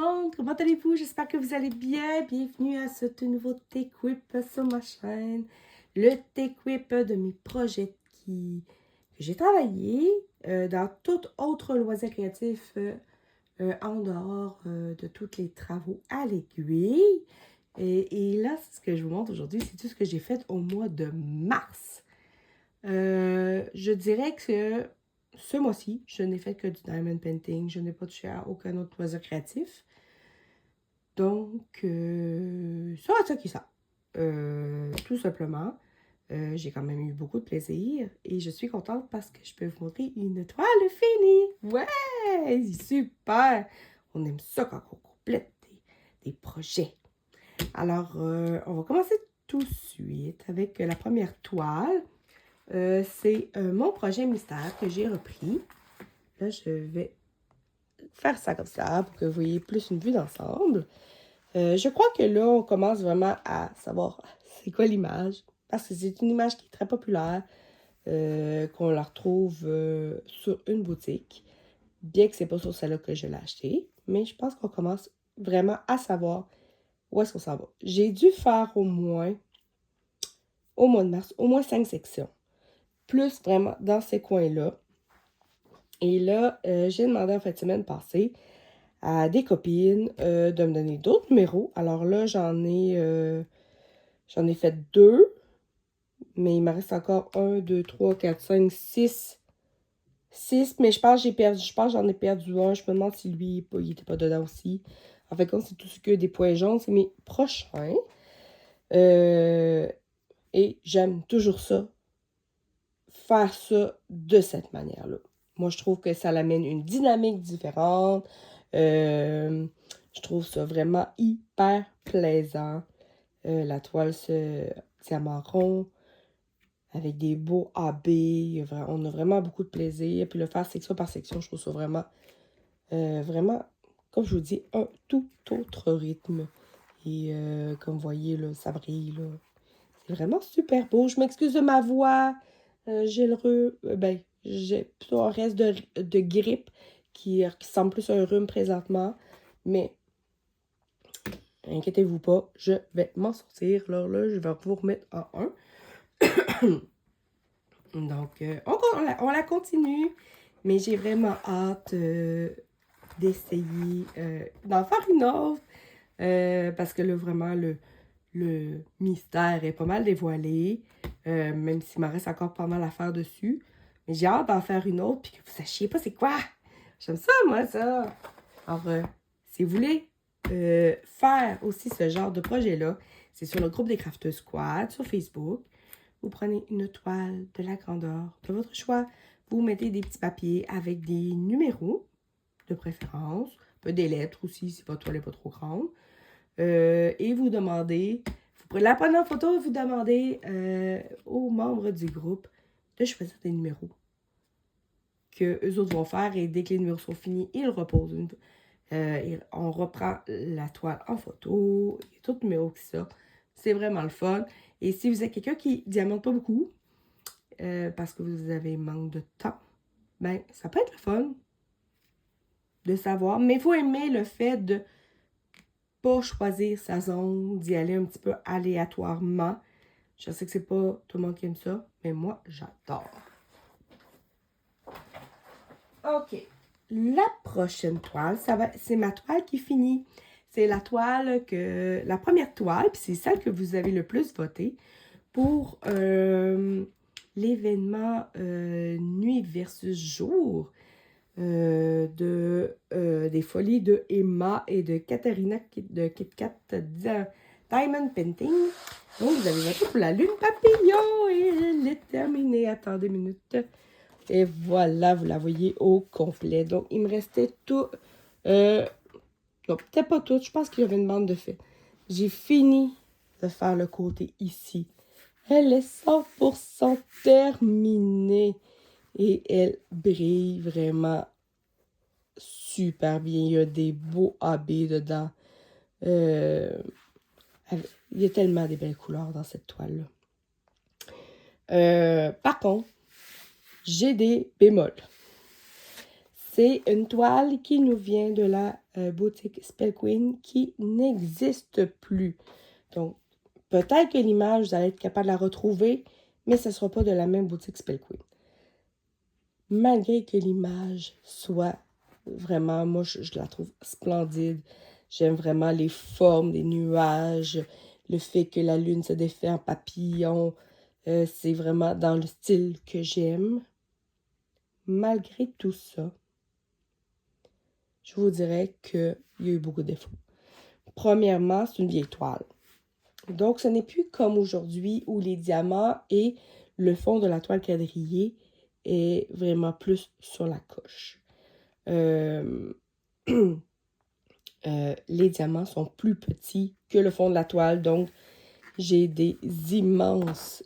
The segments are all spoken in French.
monde, comment allez-vous? J'espère que vous allez bien. Bienvenue à ce tout nouveau TechWhip sur ma chaîne. Le TechWhip de mes projets que j'ai travaillé dans tout autre loisir créatif en dehors de tous les travaux à l'aiguille. Et là, ce que je vous montre aujourd'hui, c'est tout ce que j'ai fait au mois de mars. Je dirais que ce mois-ci, je n'ai fait que du diamond painting. Je n'ai pas touché à aucun autre loisir créatif. Donc, ça qui ça. Tout simplement, j'ai quand même eu beaucoup de plaisir et je suis contente parce que je peux vous montrer une toile finie. Ouais, super! On aime ça quand on complète des projets. Alors, on va commencer tout de suite avec la première toile. C'est mon projet mystère que j'ai repris. Là, je vais faire ça comme ça pour que vous voyez plus une vue d'ensemble. Je crois que là, on commence vraiment à savoir c'est quoi l'image. Parce que c'est une image qui est très populaire, qu'on la retrouve sur une boutique. Bien que c'est pas sur celle-là que je l'ai achetée. Mais je pense qu'on commence vraiment à savoir où est-ce qu'on s'en va. J'ai dû faire au mois de mars, au moins 5 sections. Plus vraiment dans ces coins-là. Et là, j'ai demandé en fin de semaine passée à des copines de me donner d'autres numéros. Alors là, j'en ai fait 2, mais il me reste encore 1, 2, 3, 4, 5, 6. 6, mais je pense que j'en ai perdu un. Je me demande si lui, il était pas dedans aussi. En fait, c'est tout ce que des points jaunes, c'est mes prochains. Et j'aime toujours ça, faire ça de cette manière-là. Moi, je trouve que ça l'amène une dynamique différente. Je trouve ça vraiment hyper plaisant. La toile se tient marron avec des beaux AB. On a vraiment beaucoup de plaisir. Puis le faire section par section, je trouve ça vraiment, comme je vous dis, un tout autre rythme. Et comme vous voyez, là, ça brille. Là. C'est vraiment super beau. Je m'excuse de ma voix. J'ai plutôt un reste de grippe qui semble plus un rhume présentement. Mais inquiétez-vous pas, je vais m'en sortir. Alors là, je vais vous remettre en 1. Donc, on la continue. Mais j'ai vraiment hâte d'essayer d'en faire une autre. Parce que là, vraiment, le mystère est pas mal dévoilé. Même s'il m'en reste encore pas mal à faire dessus. Mais j'ai hâte d'en faire une autre. Puis que vous sachiez pas c'est quoi. J'aime ça, moi, ça. Alors, si vous voulez faire aussi ce genre de projet-là, c'est sur le groupe des Crafteux Squad sur Facebook. Vous prenez une toile de la grandeur de votre choix. Vous mettez des petits papiers avec des numéros de préférence. Un peu des lettres aussi si votre toile n'est pas trop grande. Et vous demandez, vous la prenez en photo et vous demandez aux membres du groupe de choisir des numéros que eux autres vont faire. Et dès que les numéros sont finis, ils reposent on reprend la toile en photo. Il y a tout le numéro qui sort. C'est vraiment le fun. Et si vous êtes quelqu'un qui diamante pas beaucoup, parce que vous avez manque de temps, ben ça peut être le fun de savoir. Mais il faut aimer le fait de pas choisir sa zone, d'y aller un petit peu aléatoirement. Je sais que c'est pas tout le monde qui aime ça, mais moi, j'adore. OK. La prochaine toile, c'est ma toile qui finit. C'est la première toile, puis c'est celle que vous avez le plus voté pour l'événement nuit versus jour des folies de Emma et de Katharina de KitKat Diamond Painting. Donc, vous avez voté pour la lune papillon et elle est terminée. Attendez une minute. Et voilà, vous la voyez au complet. Donc, il me restait tout. Non, peut-être pas tout. Je pense qu'il y avait une bande de fait. J'ai fini de faire le côté ici. Elle est 100% terminée. Et elle brille vraiment super bien. Il y a des beaux AB dedans. Il y a tellement des belles couleurs dans cette toile-là. Par contre, j'ai des bémols. C'est une toile qui nous vient de la boutique Spell Queen qui n'existe plus. Donc, peut-être que l'image, vous allez être capable de la retrouver, mais ce ne sera pas de la même boutique Spell Queen. Malgré que l'image soit vraiment, moi, je la trouve splendide. J'aime vraiment les formes des nuages, le fait que la lune se défait en papillon. C'est vraiment dans le style que j'aime. Malgré tout ça, je vous dirais qu'il y a eu beaucoup de défauts. Premièrement, c'est une vieille toile. Donc, ce n'est plus comme aujourd'hui où les diamants et le fond de la toile quadrillée est vraiment plus sur la coche. Les diamants sont plus petits que le fond de la toile, donc j'ai des immenses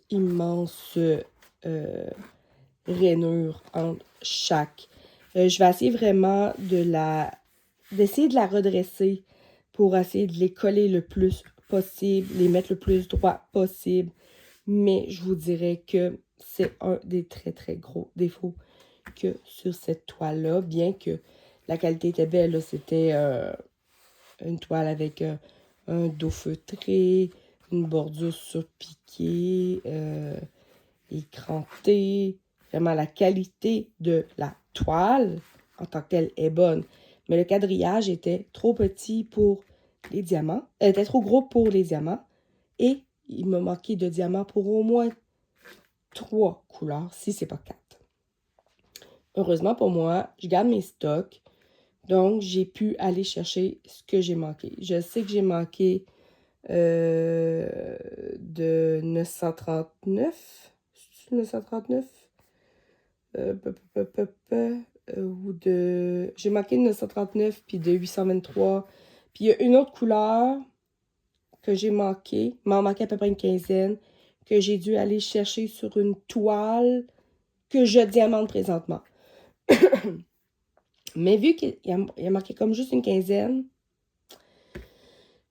rainures entre chaque. Je vais essayer vraiment d'essayer de la redresser pour essayer de les coller le plus possible, les mettre le plus droit possible. Mais je vous dirais que c'est un des très, très gros défauts que sur cette toile-là, bien que la qualité était belle. C'était une toile avec un dos feutré, une bordure surpiquée, écrantée. Vraiment, la qualité de la toile en tant que telle est bonne. Mais le quadrillage était trop petit pour les diamants. Elle était trop gros pour les diamants. Et il me manquait de diamants pour au moins 3 couleurs, si c'est pas 4. Heureusement pour moi, je garde mes stocks. Donc, j'ai pu aller chercher ce que j'ai manqué. Je sais que j'ai manqué de 939. 939? Ou de... J'ai manqué de 939 puis de 823. Puis il y a une autre couleur que j'ai manqué. M'en manquait à peu près une quinzaine. Que j'ai dû aller chercher sur une toile que je diamante présentement. Mais vu qu'il y a marqué comme juste une quinzaine,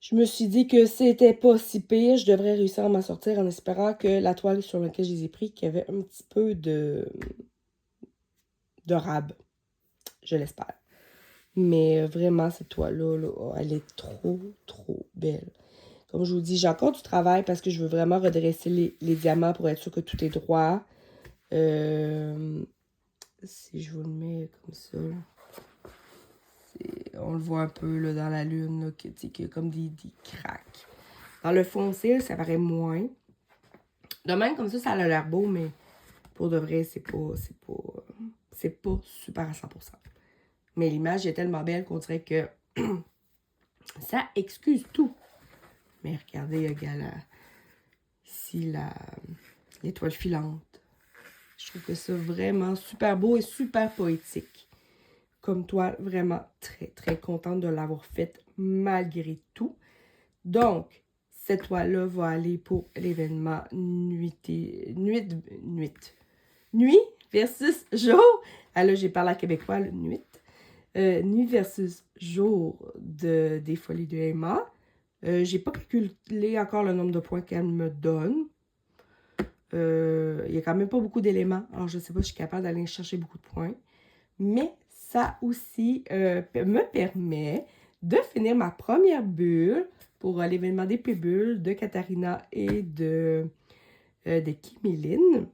je me suis dit que c'était pas si pire. Je devrais réussir à m'en sortir en espérant que la toile sur laquelle je les ai pris, qu'il y avait un petit peu de rab. Je l'espère. Mais vraiment, cette toile-là, là, elle est trop, trop belle. Comme je vous dis, j'ai encore du travail parce que je veux vraiment redresser les diamants pour être sûr que tout est droit. Si je vous le mets comme ça, on le voit un peu là, dans la lune, là, qu'il y a comme des cracks. Dans le foncé, ça paraît moins. De même, comme ça a l'air beau, mais pour de vrai, c'est pas super à 100%. Mais l'image est tellement belle qu'on dirait que ça excuse tout. Mais regardez, regarde ici l'étoile filante. Je trouve que c'est vraiment super beau et super poétique. Comme toile, vraiment très, très contente de l'avoir faite malgré tout. Donc, cette toile-là va aller pour l'événement nuit versus jour. Ah là, j'ai parlé à québécois, là, nuit. Nuit versus jour des Folies de Emma. J'ai pas calculé encore le nombre de points qu'elle me donne. Il y a quand même pas beaucoup d'éléments. Alors, je sais pas si je suis capable d'aller chercher beaucoup de points. Mais ça aussi me permet de finir ma première bulle pour l'événement des bulles de Katharina et de Kimiline.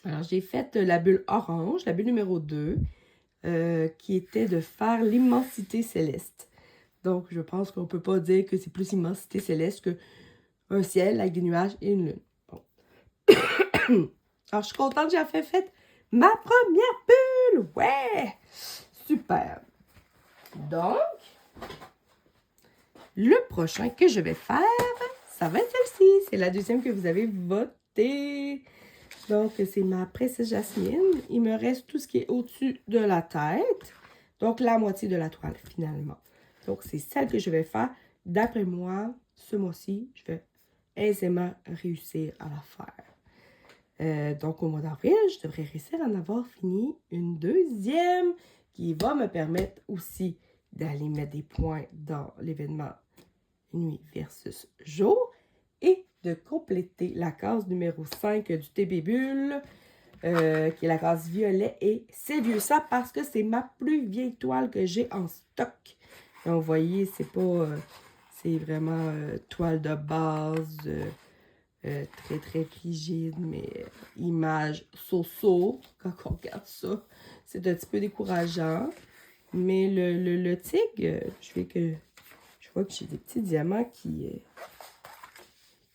Alors, j'ai fait la bulle orange, la bulle numéro 2, qui était de faire l'immensité céleste. Donc, je pense qu'on ne peut pas dire que c'est plus immensité céleste qu'un ciel avec des nuages et une lune. Bon. Alors, je suis contente, j'ai fait ma première bulle! Ouais! Super! Donc, le prochain que je vais faire, ça va être celle-ci. C'est la deuxième que vous avez votée. Donc, c'est ma Princesse Jasmine. Il me reste tout ce qui est au-dessus de la tête. Donc, la moitié de la toile, finalement. Donc, c'est celle que je vais faire. D'après moi, ce mois-ci, je vais aisément réussir à la faire. Donc, au mois d'avril, je devrais réussir à en avoir fini une deuxième qui va me permettre aussi d'aller mettre des points dans l'événement nuit versus jour et de compléter la case numéro 5 du TB Bulle qui est la case violet. Et c'est vieux ça parce que c'est ma plus vieille toile que j'ai en stock. Donc, vous voyez, c'est pas... c'est vraiment toile de base, très, très rigide, mais image so-so. Quand on regarde ça, c'est un petit peu décourageant. Mais le tigre, je vois que j'ai des petits diamants qui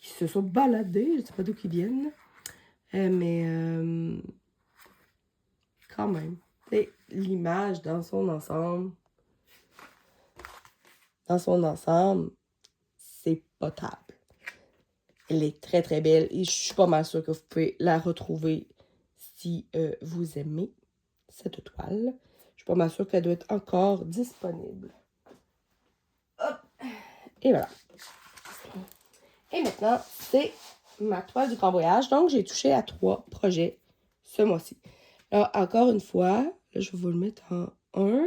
se sont baladés. Je ne sais pas d'où ils viennent. Mais quand même, l'image dans son ensemble, c'est potable. Elle est très très belle et je suis pas mal sûre que vous pouvez la retrouver si vous aimez cette toile. Je suis pas mal sûre qu'elle doit être encore disponible. Hop! Et voilà. Et maintenant, c'est ma toile du grand voyage. Donc, j'ai touché à 3 projets ce mois-ci. Alors, encore une fois, là, je vais vous le mettre en 1.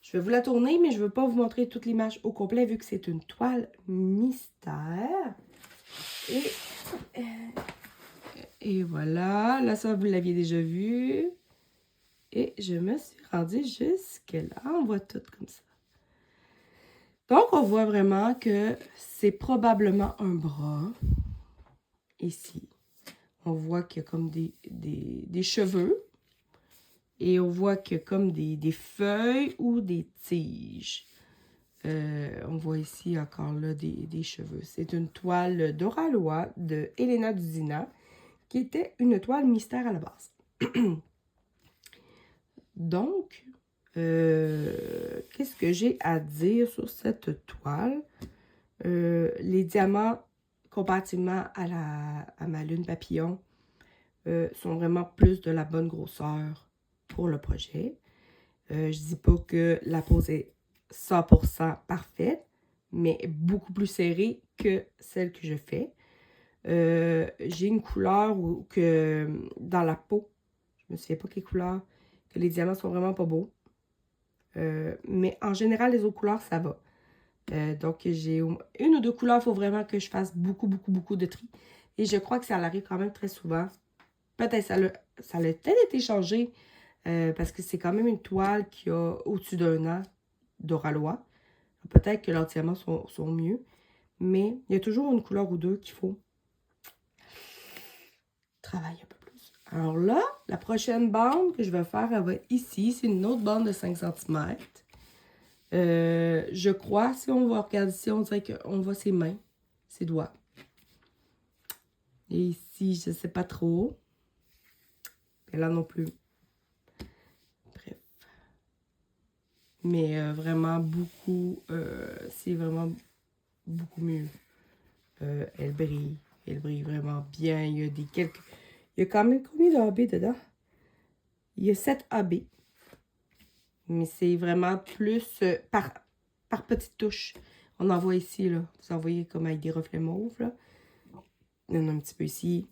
Je vais vous la tourner, mais je ne veux pas vous montrer toute l'image au complet vu que c'est une toile mystère. Et voilà. Là, ça, vous l'aviez déjà vu. Et je me suis rendue jusque là. On voit tout comme ça. Donc, on voit vraiment que c'est probablement un bras. Ici. On voit qu'il y a comme des cheveux. Et on voit qu'il y a comme des feuilles ou des tiges. On voit ici encore là des cheveux. C'est une toile d'Oralois de Elena Dudina, qui était une toile mystère à la base. Donc, qu'est-ce que j'ai à dire sur cette toile? Les diamants, comparativement à ma lune papillon, sont vraiment plus de la bonne grosseur pour le projet. Je dis pas que la pose est 100% parfaite, mais beaucoup plus serrée que celle que je fais. J'ai une couleur que dans la peau, je me souviens pas quelle couleur, que les diamants sont vraiment pas beaux. Mais en général, les autres couleurs, ça va. Donc, j'ai une ou deux couleurs, il faut vraiment que je fasse beaucoup de tri. Et je crois que ça arrive quand même très souvent. Peut-être ça a peut-être été changé parce que c'est quand même une toile qui a au-dessus d'un an d'Oralois. Peut-être que leurs diamants sont mieux. Mais il y a toujours une couleur ou deux qu'il faut travailler un peu plus. Alors là, la prochaine bande que je vais faire, elle va être ici. C'est une autre bande de 5 cm. Je crois, si on va regarder ici, on dirait qu'on voit ses mains, ses doigts. Et ici, je ne sais pas trop. Et là non plus. Bref. Mais vraiment beaucoup, c'est vraiment beaucoup mieux. Elle brille vraiment bien. Il y a il y a quand même combien d'AB dedans? Il y a 7 AB. Mais c'est vraiment plus par petites touches. On en voit ici, là. Vous en voyez comme avec des reflets mauves, là. Il y en a un petit peu ici.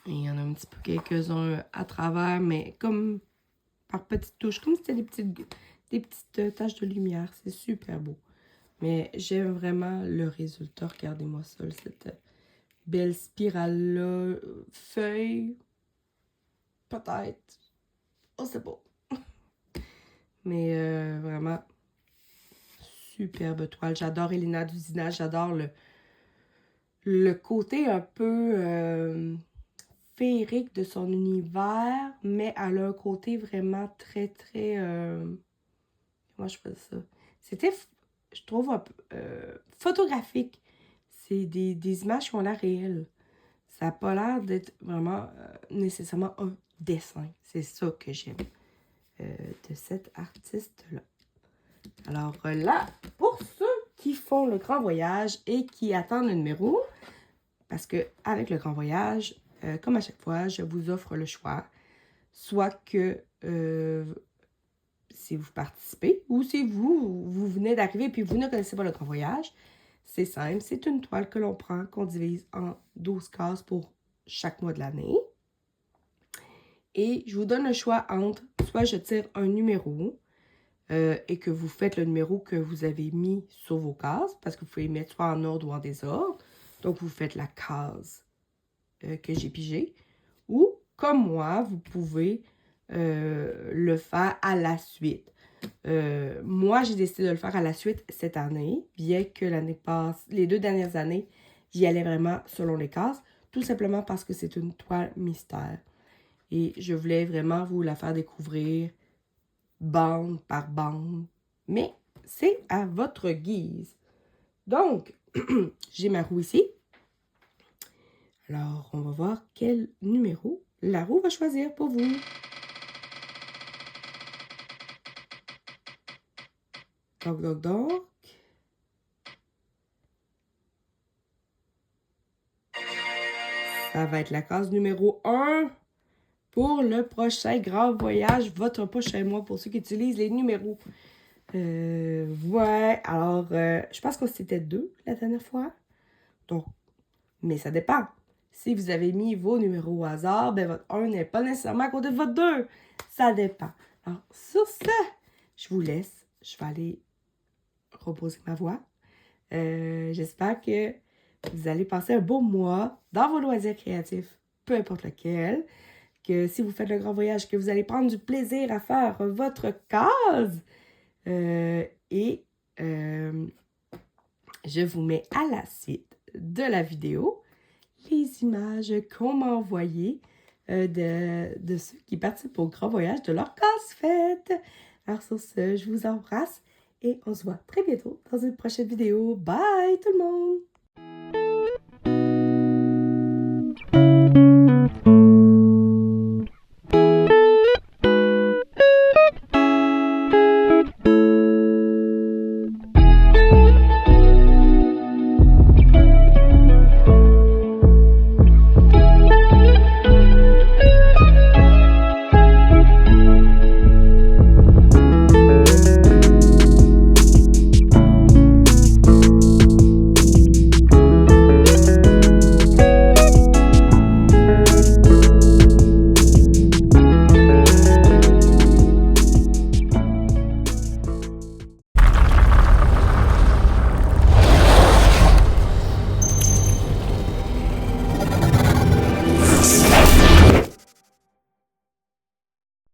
Et il y en a un petit peu quelques-uns à travers, mais comme par petites touches. Comme si c'était des petites taches de lumière. C'est super beau. Mais j'aime vraiment le résultat. Regardez-moi ça, cette belle spirale-là. Feuille. Peut-être. Oh, c'est beau. Mais vraiment, superbe toile. J'adore Elena Dudina. J'adore le côté un peu féerique de son univers, mais elle a un côté vraiment très, très... comment je peux dire ça? C'était, je trouve, un peu photographique. C'est des images qui ont l'air réelles. Ça n'a pas l'air d'être vraiment nécessairement un dessin. C'est ça que j'aime de cette artiste-là. Alors là, pour ceux qui font le grand voyage et qui attendent le numéro, parce que avec le grand voyage, comme à chaque fois, je vous offre le choix. Soit que si vous participez ou si vous venez d'arriver et vous ne connaissez pas le grand voyage, c'est simple. C'est une toile que l'on prend, qu'on divise en 12 cases pour chaque mois de l'année. Et je vous donne le choix entre soit je tire un numéro et que vous faites le numéro que vous avez mis sur vos cases, parce que vous pouvez mettre soit en ordre ou en désordre. Donc, vous faites la case que j'ai pigée. Ou comme moi, vous pouvez le faire à la suite. Moi, j'ai décidé de le faire à la suite cette année, bien que les 2 dernières années, j'y allais vraiment selon les cases, tout simplement parce que c'est une toile mystère. Et je voulais vraiment vous la faire découvrir bande par bande, mais c'est à votre guise. Donc, j'ai ma roue ici. Alors, on va voir quel numéro la roue va choisir pour vous. Donc. Ça va être la case numéro 1 pour le prochain grand voyage, votre prochain mois, pour ceux qui utilisent les numéros. Ouais, alors, je pense que c'était 2 la dernière fois. Donc, mais ça dépend. Si vous avez mis vos numéros au hasard, ben votre 1 n'est pas nécessairement à côté de votre 2. Ça dépend. Alors, sur ce, je vous laisse. Je vais aller reposer ma voix. J'espère que vous allez passer un beau mois dans vos loisirs créatifs, peu importe lequel. Que si vous faites le grand voyage, que vous allez prendre du plaisir à faire votre case. Et je vous mets à la suite de la vidéo les images qu'on m'a envoyées de ceux qui participent au grand voyage de leur casse-fête. Alors sur ce, je vous embrasse et on se voit très bientôt dans une prochaine vidéo. Bye tout le monde!